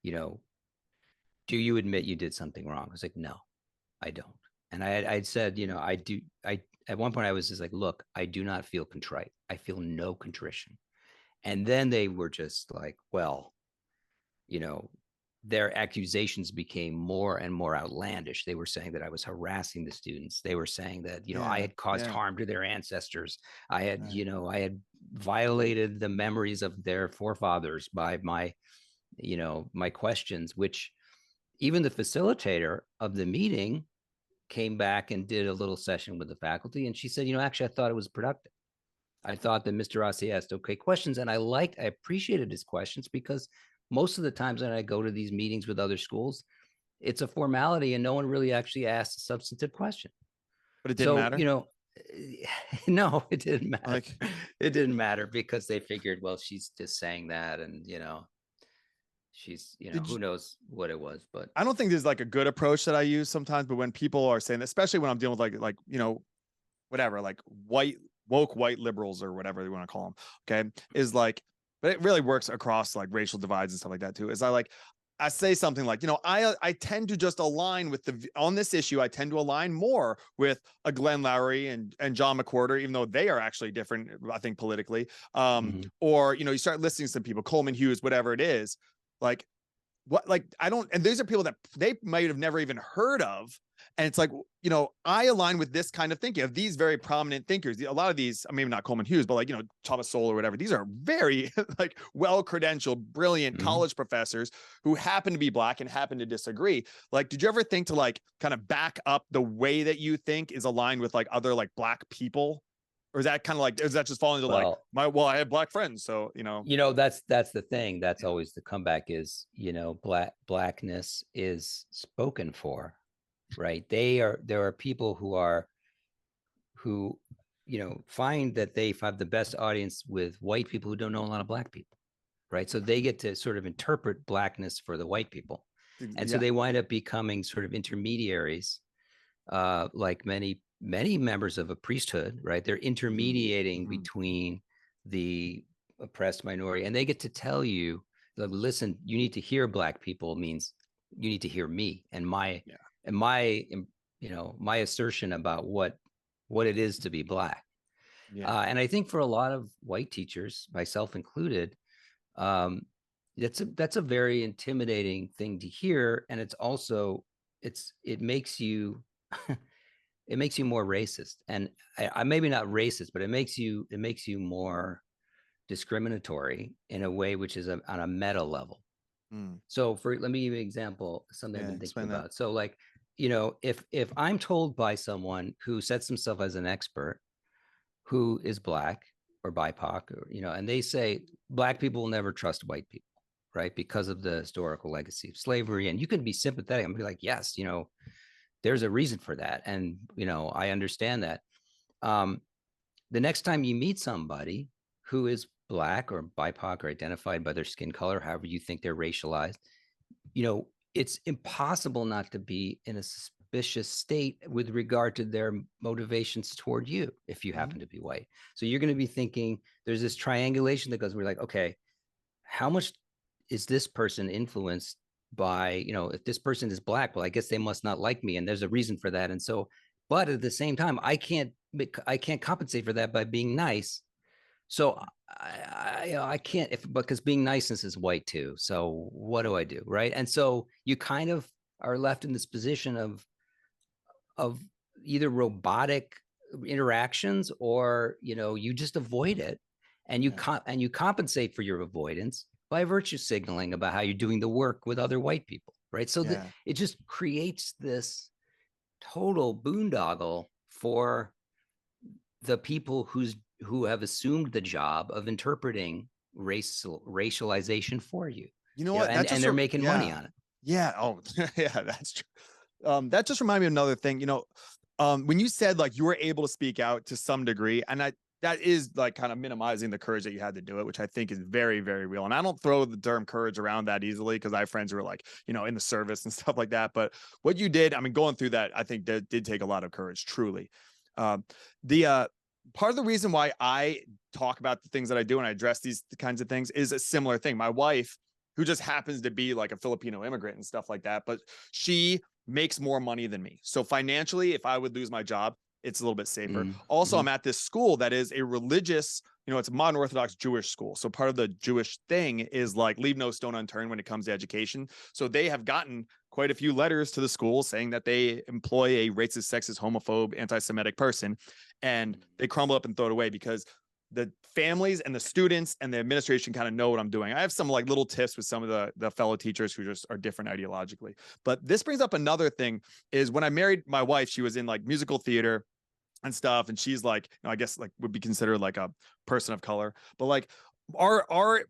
do you admit you did something wrong? I was like, no, I don't. And I'd said, I do. At one point I was just like, look, I do not feel contrite. I feel no contrition. And then they were just like, well, their accusations became more and more outlandish. They were saying that I was harassing the students. They were saying that, I had caused harm to their ancestors. I had, I had violated the memories of their forefathers by my questions, which even the facilitator of the meeting came back and did a little session with the faculty. And she said, actually, I thought it was productive. I thought that Mr. Rossi asked okay questions, and I appreciated his questions, because most of the times when I go to these meetings with other schools, it's a formality and no one really actually asks a substantive question. But it didn't matter? No, it didn't matter. It didn't matter, because they figured, well, she's just saying that, and she's, who knows what it was. But I don't think there's like a good approach that I use sometimes, but when people are saying, especially when I'm dealing with like whatever, like woke white liberals or whatever you want to call them, okay, is like, but it really works across like racial divides and stuff like that too, is I say something like, I tend to just align with on this issue, I tend to align more with a Glenn Lowry and John McWhorter, even though they are actually different, I think, politically. Or, you start listening to some people, Coleman Hughes, whatever it is, like, what, like, and these are people that they might have never even heard of. And it's like, I align with this kind of thinking of these very prominent thinkers. A lot of these, maybe not Coleman Hughes, but like, Thomas Sowell or whatever. These are very like well-credentialed, brilliant college professors who happen to be Black and happen to disagree. Like, did you ever think to like kind of back up the way that you think is aligned with like other like Black people? Or is that kind of like, is that just falling into I have Black friends, so that's the thing. That's always the comeback is, Blackness is spoken for, right? There are people who find that they have the best audience with white people who don't know a lot of Black people, right? So they get to sort of interpret Blackness for the white people, and so they wind up becoming sort of intermediaries, like many members of a priesthood, right? They're intermediating between the oppressed minority, and they get to tell you, like, listen, you need to hear Black people means you need to hear me and my assertion about what it is to be Black. And I think for a lot of white teachers, myself included, that's a very intimidating thing to hear, and it's also it makes you it makes you more racist. And I maybe not racist, but it makes you more discriminatory in a way which is on a meta level. So let me give you an example, something I've been thinking about. So like, if I'm told by someone who sets himself as an expert, who is Black or BIPOC, or, and they say Black people will never trust white people, right? Because of the historical legacy of slavery. And you can be sympathetic. I'm gonna be like, yes, there's a reason for that. And, I understand that. The next time you meet somebody who is Black or BIPOC or identified by their skin color, however you think they're racialized, it's impossible not to be in a suspicious state with regard to their motivations toward you if you happen to be white. So you're going to be thinking there's this triangulation that goes, we're like, okay, how much is this person influenced by, if this person is Black, well, I guess they must not like me, and there's a reason for that. And so, but at the same time, I can't compensate for that by being nice. So I can't, if because being niceness is white too. So what do I do, right? And so you kind of are left in this position of either robotic interactions, or you just avoid it, and you compensate for your avoidance by virtue signaling about how you're doing the work with other white people, right? So that Yeah. it just creates this total boondoggle for the people who have assumed the job of interpreting racialization for you, You know what? and they're making money on it. Yeah. Oh, yeah, that's true. That just reminded me of another thing. When you said like you were able to speak out to some degree, and that is like kind of minimizing the courage that you had to do it, which I think is very, very real. And I don't throw the term courage around that easily because I have friends who are like, in the service and stuff like that. But what you did, I mean, going through that, I think that did take a lot of courage, truly. The part of the reason why I talk about the things that I do and I address these kinds of things is a similar thing. My wife, who just happens to be like a Filipino immigrant and stuff like that, but she makes more money than me. So financially, if I would lose my job, it's a little bit safer. Also, I'm at this school that is a religious, it's a modern Orthodox Jewish school. So part of the Jewish thing is like leave no stone unturned when it comes to education. So they have gotten quite a few letters to the school saying that they employ a racist, sexist, homophobe, anti-Semitic person, and they crumble up and throw it away because the families and the students and the administration kind of know what I'm doing. I have some like little tips with some of the fellow teachers who just are different ideologically. But this brings up another thing is when I married my wife, she was in like musical theater and stuff. And she's like, I guess like would be considered like a person of color, but like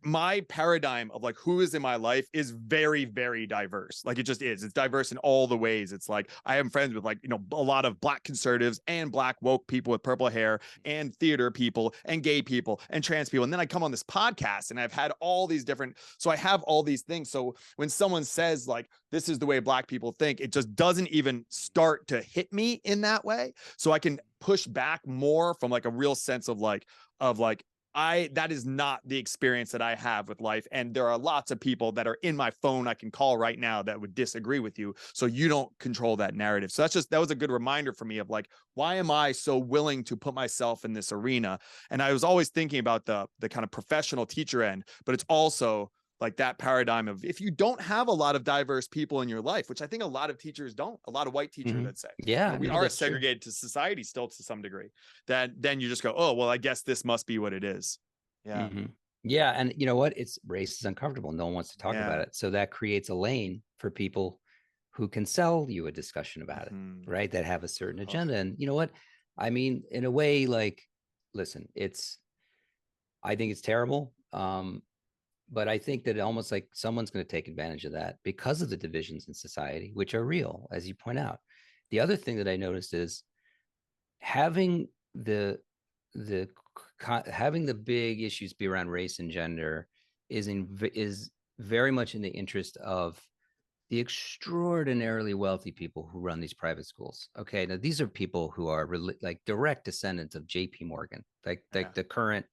my paradigm of like who is in my life is very, very diverse. Like it just is. It's diverse in all the ways. It's like I am friends with like, a lot of Black conservatives and Black woke people with purple hair and theater people and gay people and trans people. And then I come on this podcast and I've had all these different, so I have all these things. So when someone says like, this is the way Black people think, it just doesn't even start to hit me in that way. So I can push back more from like a real sense of like, that is not the experience that I have with life. And there are lots of people that are in my phone I can call right now that would disagree with you. So you don't control that narrative. So that was a good reminder for me of like, why am I so willing to put myself in this arena? And I was always thinking about the kind of professional teacher end, but it's also like that paradigm of if you don't have a lot of diverse people in your life, which I think a lot of teachers don't, a lot of white teachers, I'd say, Yeah, we are segregated to society still to some degree, then you just go, oh, well, I guess this must be what it is. Yeah. Yeah. And you know what? Race is uncomfortable. No one wants to talk about it. So that creates a lane for people who can sell you a discussion about it, right? That have a certain agenda. And you know what? I mean, in a way, like, listen, I think it's terrible. But I think that almost like someone's going to take advantage of that because of the divisions in society, which are real, as you point out. The other thing that I noticed is having the having the big issues be around race and gender is very much in the interest of the extraordinarily wealthy people who run these private schools. Okay, now these are people who are like direct descendants of J.P. Morgan, like the current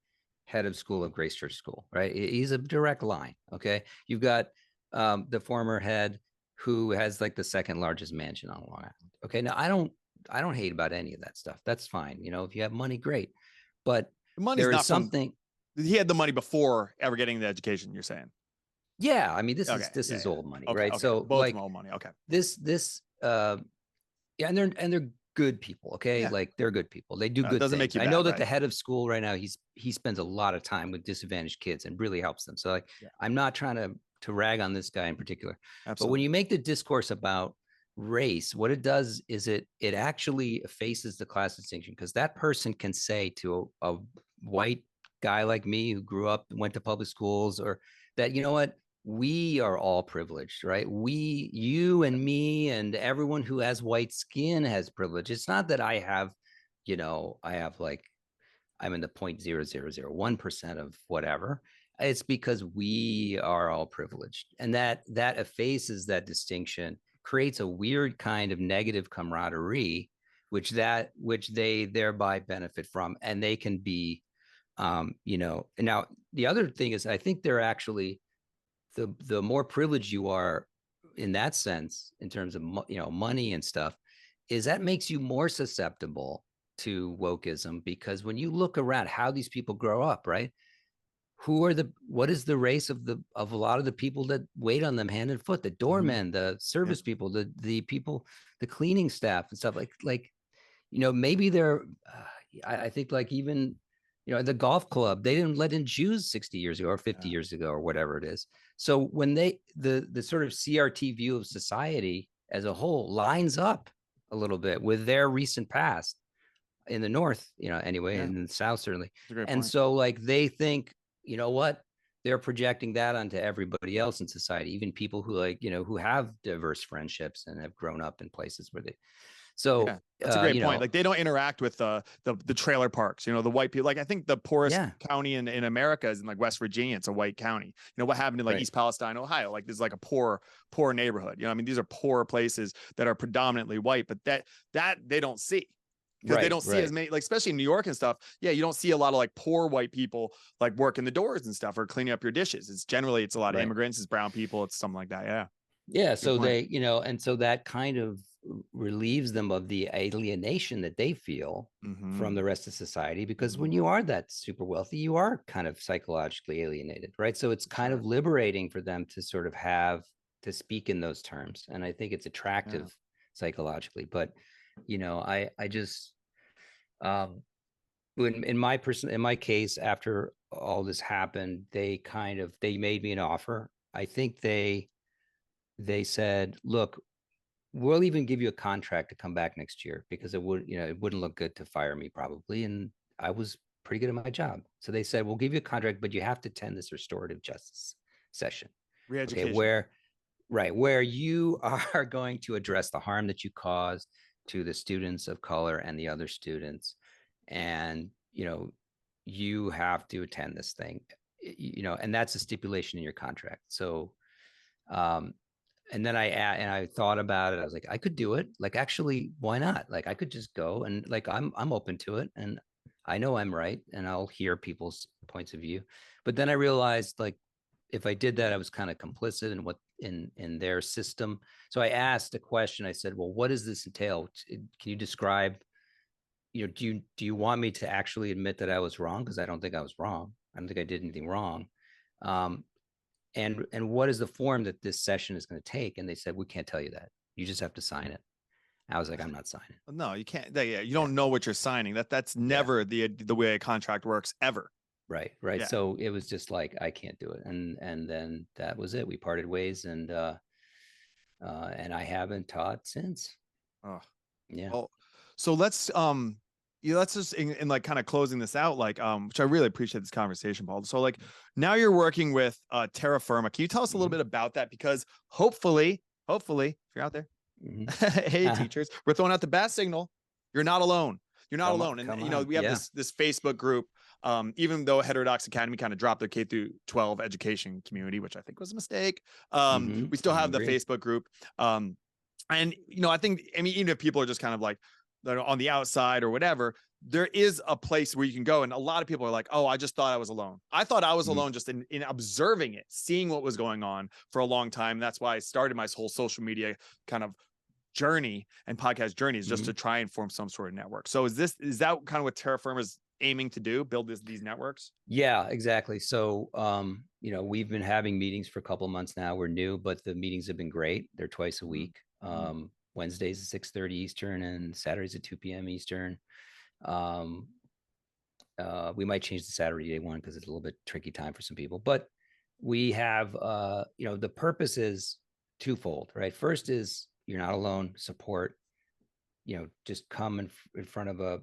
head of school of Gracechurch School, right? He's a direct line. Okay, you've got the former head who has like the second largest mansion on Long Island. Okay, now I don't hate about any of that stuff. That's fine. If you have money, great. But the money's there is not something. He had the money before ever getting the education, you're saying? Yeah, I mean, this is old money, right? Okay. So both like old money. Okay. Yeah, and they're good people. Okay, like they're good people. They do good doesn't things. make you I bad, know that right? the head of school right now, he spends a lot of time with disadvantaged kids and really helps them. So like, I'm not trying to rag on this guy in particular. Absolutely. But when you make the discourse about race, what it does is it actually effaces the class distinction, because that person can say to a white guy like me who grew up, went to public schools, or that, you know what, we are all privileged, right? You and me and everyone who has white skin has privilege. It's not that I have like, I'm in the 0.0001% of whatever. It's because we are all privileged. And that effaces that distinction, creates a weird kind of negative camaraderie, which they thereby benefit from. And they can be, and now the other thing is, I think they're actually, the more privileged you are, in that sense, in terms of money and stuff, is that makes you more susceptible to wokeism, because when you look around how these people grow up, right? What is the race of a lot of the people that wait on them hand and foot, the doormen, the service people, the people, the cleaning staff and stuff, like maybe they're I think, like, even the golf club, they didn't let in Jews 60 years ago or 50 years ago or whatever it is. So when the sort of CRT view of society as a whole lines up a little bit with their recent past in the North, anyway, and in the South, certainly. That's a great And point. so, like, they think, what? They're projecting that onto everybody else in society, even people who, like, who have diverse friendships and have grown up in places where they, so Yeah, that's a great point. Like, they don't interact with the trailer parks, the white people. Like, I think the poorest county in America is in, like, West Virginia. It's a white county. What happened in, like, East Palestine, Ohio? Like, this is like a poor neighborhood. I mean, these are poor places that are predominantly white, but that they don't see. Because they don't see as many, like, especially in New York and stuff. Yeah, you don't see a lot of, like, poor white people, like, working the doors and stuff or cleaning up your dishes. It's a lot of immigrants, it's brown people, it's something like that. Yeah. Yeah. So they, and so that kind of relieves them of the alienation that they feel from the rest of society, because when you are that super wealthy, you are kind of psychologically alienated, right? So it's kind of liberating for them to sort of have to speak in those terms. And I think it's attractive psychologically. But, I just, in my case, after all this happened, they made me an offer. I think they said, look, we'll even give you a contract to come back next year, because it wouldn't look good to fire me probably. And I was pretty good at my job. So they said, we'll give you a contract, but you have to attend this restorative justice session. Re-education. Okay, where you are going to address the harm that you caused to the students of color and the other students. And, you have to attend this thing, and that's a stipulation in your contract. So, and then I thought about it. I was like, I could do it. Like, actually, why not? Like, I could just go, and, like, I'm open to it, and I know I'm right, and I'll hear people's points of view. But then I realized, like, if I did that, I was kind of complicit in what in their system. So I asked a question. I said, well, what does this entail? Can you describe, do you want me to actually admit that I was wrong? Because I don't think I was wrong. I don't think I did anything wrong. And what is the form that this session is going to take? And they said, we can't tell you that. You just have to sign it. I was like, I'm not signing. No, you can't. You don't know what you're signing. That's never the way a contract works ever. Right. Yeah. So it was just like, I can't do it. And then that was it. We parted ways, and I haven't taught since. Oh, yeah. Well, so let's just in like kind of closing this out, like, which I really appreciate this conversation, Paul. So, like, now you're working with Terra Firma. Can you tell us a little bit about that? Because hopefully, if you're out there, hey, teachers, we're throwing out the bat signal. You're not alone. You're not alone. And we have this Facebook group. Even though Heterodox Academy kind of dropped their K through 12 education community, which I think was a mistake, we still have the Facebook group. And I think, even if people are just kind of like on the outside or whatever, there is a place where you can go. And a lot of people are like, oh, I just thought I was alone. I thought I was alone just in observing it, seeing what was going on for a long time. That's why I started my whole social media kind of journey and podcast journey, is just to try and form some sort of network. So is that kind of what Terra Firma is aiming to do, build these networks? Yeah, exactly. So, we've been having meetings for a couple of months now. We're new, but the meetings have been great. They're twice a week. Wednesdays at 6:30 Eastern and Saturdays at 2 p.m. Eastern. We might change the Saturday day one because it's a little bit tricky time for some people, but we have, the purpose is twofold, right? First is, you're not alone, support, just come in front of a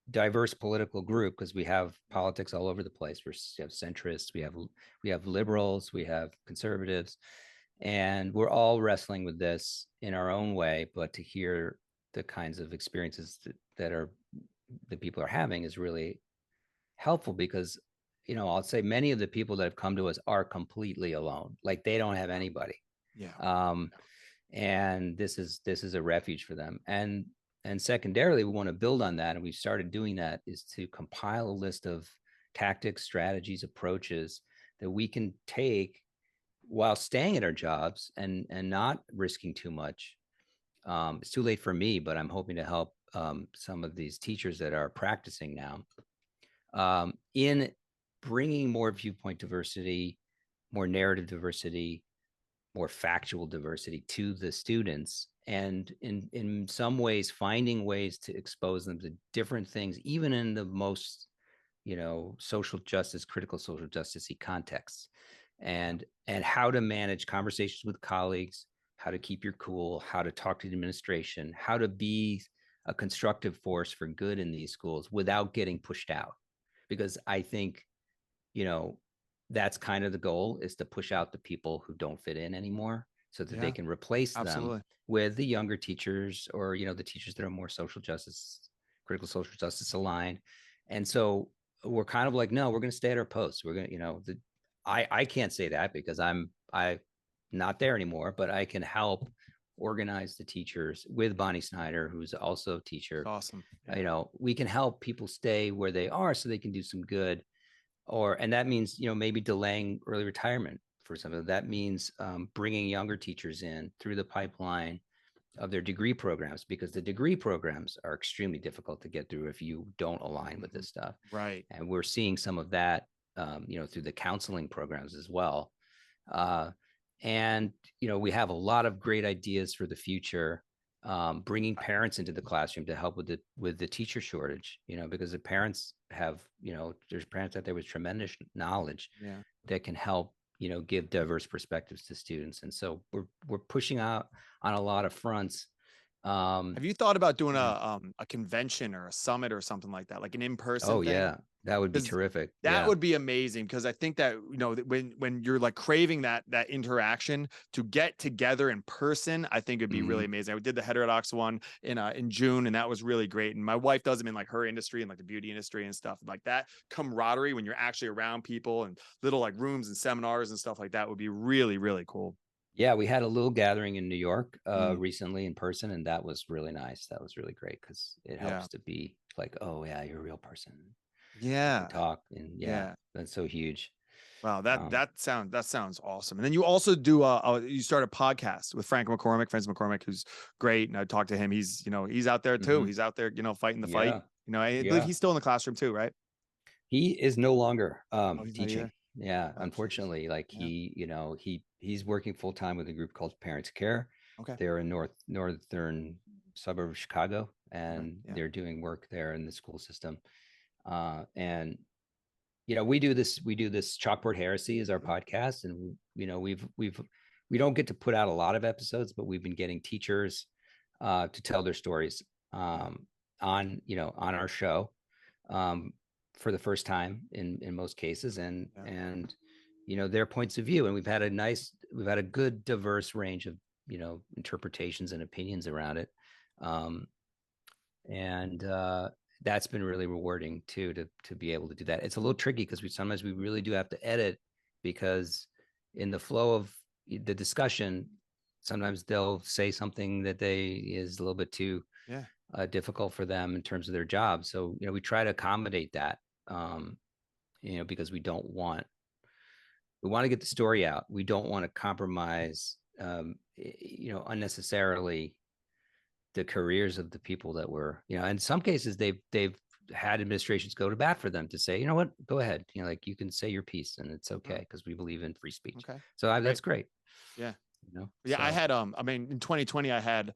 diverse political group, because we have politics all over the place. We have centrists, we have liberals, we have conservatives, and we're all wrestling with this in our own way. But to hear the kinds of experiences that people are having is really helpful, because I'll say many of the people that have come to us are completely alone. Like, they don't have anybody. And this is a refuge for them. And secondarily, we want to build on that, and we've started doing that, is to compile a list of tactics, strategies, approaches that we can take while staying at our jobs and not risking too much. It's too late for me, but I'm hoping to help some of these teachers that are practicing now in bringing more viewpoint diversity, more narrative diversity, more factual diversity to the students, and in some ways finding ways to expose them to different things, even in the most, social justice, critical social justice contexts, and how to manage conversations with colleagues, how to keep your cool, how to talk to the administration, how to be a constructive force for good in these schools without getting pushed out. Because I think, you know, that's kind of the goal, is to push out the people who don't fit in anymore so that they Yeah, can replace them absolutely. with the younger teachers, or, the teachers that are more social justice, critical social justice aligned. And so we're kind of like, no, we're going to stay at our posts. We're going to, I can't say that because I not there anymore, but I can help organize the teachers with Bonnie Snyder, who's also a It's teacher. awesome. Yeah. We can help people stay where they are so they can do some good. And that means, maybe delaying early retirement for some of that means bringing younger teachers in through the pipeline of their degree programs, because the degree programs are extremely difficult to get through if you don't align with Mhm. this stuff. Right. And we're seeing some of that, through the counseling programs as well. Uh, and we have a lot of great ideas for the future, bringing parents into the classroom to help with the teacher shortage, because the parents have, there's parents out there with tremendous knowledge Yeah. that can help, give diverse perspectives to students. And so we're pushing out on a lot of fronts. Have you thought about doing Yeah. a convention or a summit or something like that, like an in-person Oh thing? yeah, that would be Because terrific. that Yeah. would be amazing. Because I think that, when you're like craving that interaction, to get together in person, I think it'd be really Mhm. amazing. I did the heterodox one in June, and that was really great. And my wife does them in like her industry and like the beauty industry and stuff like that. Camaraderie when you're actually around people, and little like rooms and seminars and stuff like that would be really, really cool. Yeah, we had a little gathering in New York Mm, recently in person, and that was really nice. That was really great because it yeah. helps to be like, oh yeah, you're a real person. We can Yeah. talk, and yeah, Yeah. that's so huge. Wow, that Um, sounds awesome. And then you also do you start a podcast with Frank McCormick, Francis McCormick, who's great. And I talked to him. He's out there too. mhm. He's out there, fighting the fight. Yeah, I believe yeah. he's still in the classroom too, right? He is no longer Oh, he's not teaching. either. Yeah, Oh, jeez. unfortunately, like Yeah. he's working full time with a group called Parents Care. Okay. They're in northern suburb of Chicago, Okay. and Yeah. they're doing work there in the school system. And we do this Chalkboard Heresy is our Mhm. podcast, and we don't get to put out a lot of episodes, but we've been getting teachers to tell their stories Yeah. on our show, um, for the first time in most cases, Yeah. and their points of view. And we've had a good diverse range of interpretations and opinions around it. Um, and That's been really rewarding too, to be able to do that. It's a little tricky because we really do have to edit, because in the flow of the discussion, sometimes they'll say something that they is a little bit too Yeah. difficult for them in terms of their job. So we try to accommodate that, because we want to get the story out. We don't want to compromise, unnecessarily the careers of the people that were, in some cases they've had administrations go to bat for them to say, you know what, go ahead, like you can say your piece and it's Oh, okay because we believe in free speech. okay. So Great. that's great. Yeah. Yeah. I So had I mean, in 2020, I had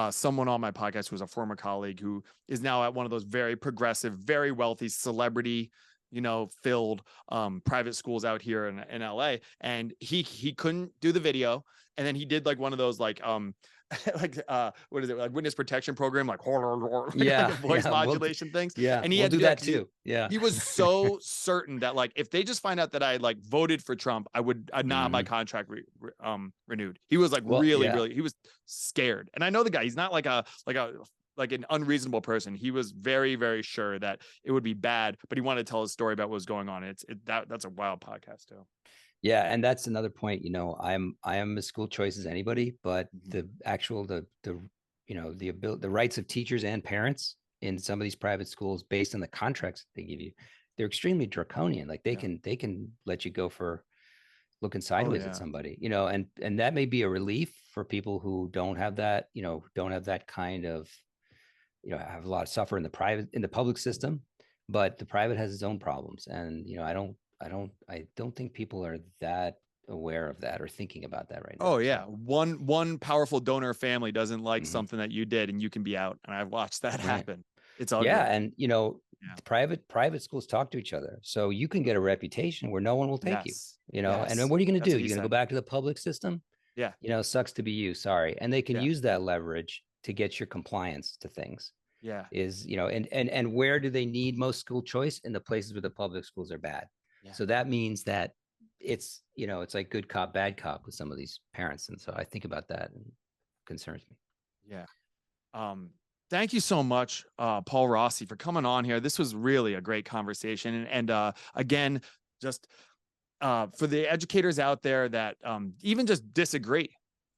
someone on my podcast who was a former colleague who is now at one of those very progressive, very wealthy, celebrity, filled private schools out here in LA. And he couldn't do the video. And then he did like one of those like like what is it, like witness protection program, like like yeah, a voice modulation things. And he we'll had to do do that that because he too. Yeah. he was so certain that like if they just find out that I like voted for Trump, I'd not have my Mhm. contract renewed. He was like Well, really, yeah. really, he was scared. And I know the guy, he's not like an unreasonable person. He was very, very sure that it would be bad, but he wanted to tell his story about what was going on. That's a wild podcast too. Yeah, and that's another point. I am as school choice as anybody, but Mhm. the rights of teachers and parents in some of these private schools, based on the contracts that they give you, they're extremely draconian. Like Yeah. they can let you go for looking Oh sideways at yeah. somebody, and that may be a relief for people who don't have that, don't have that kind of, have a lot of suffer in the public system, but the private has its own problems. And, I don't think people are that aware of that or thinking about that right now. Oh yeah. So, One powerful donor family doesn't like mhm, something that you did and you can be out. And I've watched that right. happen. It's ugly. Yeah. And, Yeah. the private schools talk to each other. So you can get a reputation where no one will take you, Yes. and then Yes. what are you going to That's do? what he You're going to said. go back to the public system? Yeah. Sucks to be you. Sorry. And they can Yeah. use that leverage to get your compliance to things. Yeah. And where do they need most school choice? In the places where the public schools are bad. Yeah. So that means that it's like good cop, bad cop with some of these parents. And so I think about that and it concerns me. Yeah. Um, Thank you so much, Paul Rossi, for coming on here. This was really a great conversation. And again, just for the educators out there that even just disagree.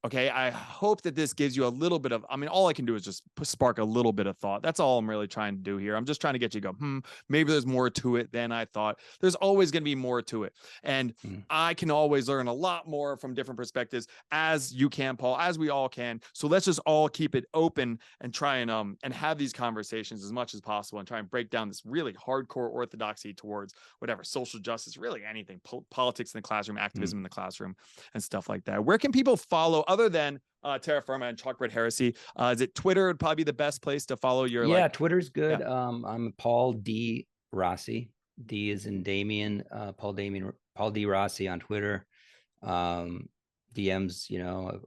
Okay, I hope that this gives you a little bit of, I mean, all I can do is just spark a little bit of thought. That's all I'm really trying to do here. I'm just trying to get you to go, maybe there's more to it than I thought. There's always going to be more to it. And I can always learn a lot more from different perspectives, as you can, Paul, as we all can. So let's just all keep it open and try and have these conversations as much as possible and try and break down this really hardcore orthodoxy towards whatever, social justice, really anything, politics in the classroom, activism in the classroom, and stuff like that. Where can people follow other than Terra Firma and Chalkbread Heresy? Is it Twitter would probably be the best place to follow your Twitter's good. Yeah. I'm Paul D. Rossi. D is in Damien. Paul D. Rossi on Twitter. DMs,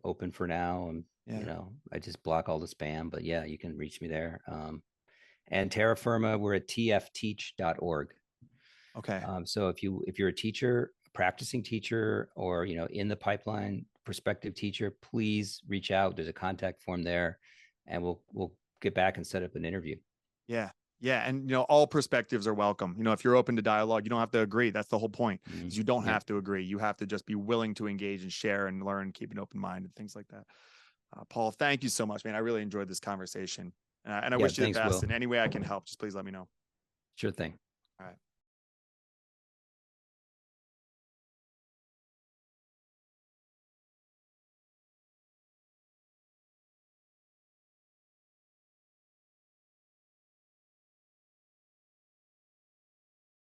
open for now. And I just block all the spam, but yeah, you can reach me there. And Terra Firma, we're at tfteach.org. Okay. So if you're a teacher, practicing teacher, or in the pipeline, prospective teacher, please reach out. There's a contact form there, and we'll get back and set up an interview. Yeah. Yeah. And, all perspectives are welcome. If you're open to dialogue, you don't have to agree. That's the whole point. Is you don't have to agree. You have to just be willing to engage and share and learn, keep an open mind and things like that. Paul, thank you so much, man. I really enjoyed this conversation. And I wish you the best. Will. In any way I can help, just please let me know. Sure thing. All right.